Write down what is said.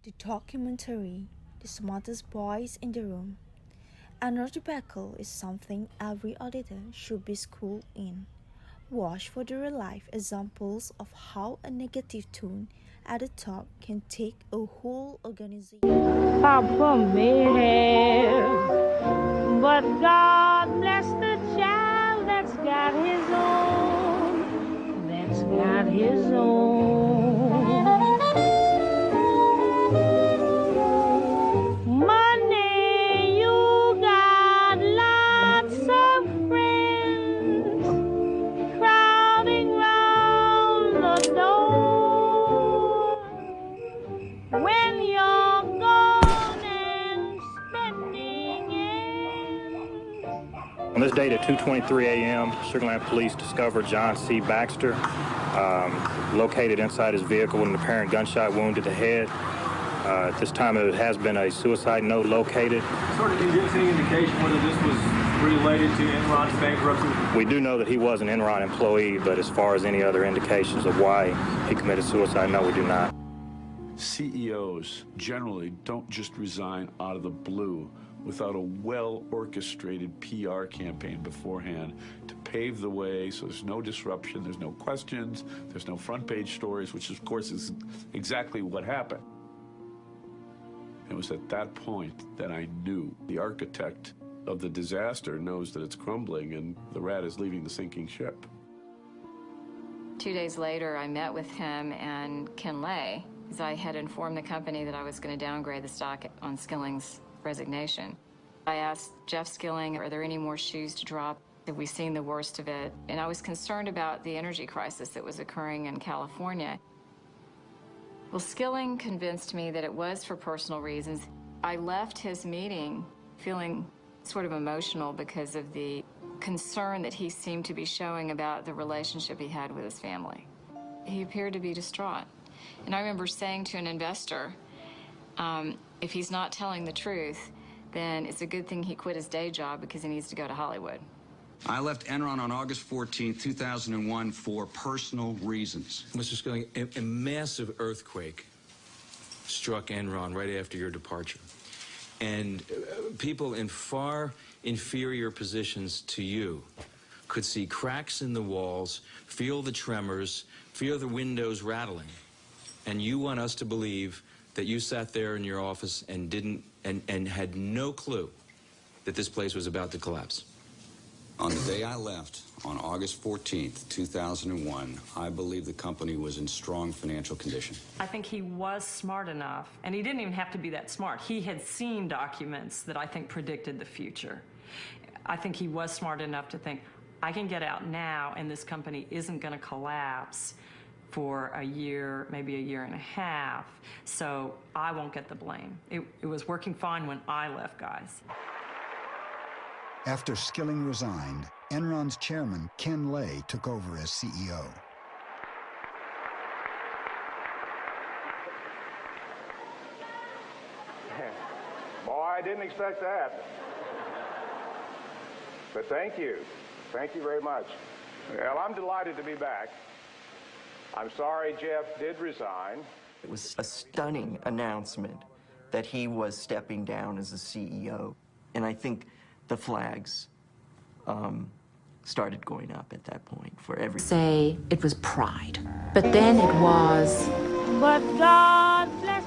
The documentary, The Smartest Boys in the Room. Another debacle is something every auditor should be schooled in. Watch for the real-life examples of how a negative tone at the top can take a whole organization. Papa may have, but God bless the child that's got his own, that's got his own. Money, you got lots of friends crowding round the door. When you're gone and spending ends. On this date at 2:23 a.m., Sugarland Police discovered John C. Baxter located inside his vehicle with an apparent gunshot wound to the head. At this time, it has been a suicide note located. Sort of, can you give us any indication whether this was related to Enron's bankruptcy? We do know that he was an Enron employee, but as far as any other indications of why he committed suicide, no, we do not. CEOs generally don't just resign out of the blue without a well-orchestrated PR campaign beforehand to pave the way so there's no disruption, there's no questions, there's no front-page stories, which of course is exactly what happened. It was at that point that I knew the architect of the disaster knows that it's crumbling and the rat is leaving the sinking ship. 2 days later, I met with him and Ken Lay, because I had informed the company that I was going to downgrade the stock on Skilling's resignation. I asked Jeff Skilling, are there any more shoes to drop? Have we seen the worst of it? And I was concerned about the energy crisis that was occurring in California. Well, Skilling convinced me that it was for personal reasons. I left his meeting feeling sort of emotional because of the concern that he seemed to be showing about the relationship he had with his family. He appeared to be distraught. And I remember saying to an investor, if he's not telling the truth, then it's a good thing he quit his day job because he needs to go to Hollywood. I left Enron on August 14, 2001 for personal reasons. Mr. Skilling, a massive earthquake struck Enron right after your departure. And people in far inferior positions to you could see cracks in the walls, feel the tremors, feel the windows rattling. And you want us to believe that you sat there in your office and didn't and had no clue that this place was about to collapse. On the day I left, on August 14th, 2001, I believe the company was in strong financial condition. I think he was smart enough, and he didn't even have to be that smart. He had seen documents that I think predicted the future. I think he was smart enough to think, I can get out now, and this company isn't going to collapse for a year, maybe a year and a half, so I won't get the blame. It was working fine when I left, guys. After Skilling resigned, Enron's chairman, Ken Lay, took over as CEO. Boy, I didn't expect that. But thank you. Thank you very much. Well, I'm delighted to be back. I'm sorry Jeff did resign. It was a stunning announcement that he was stepping down as the CEO. And I think the flags started going up at that point for everyone. Say it was pride, but then it was, But God bless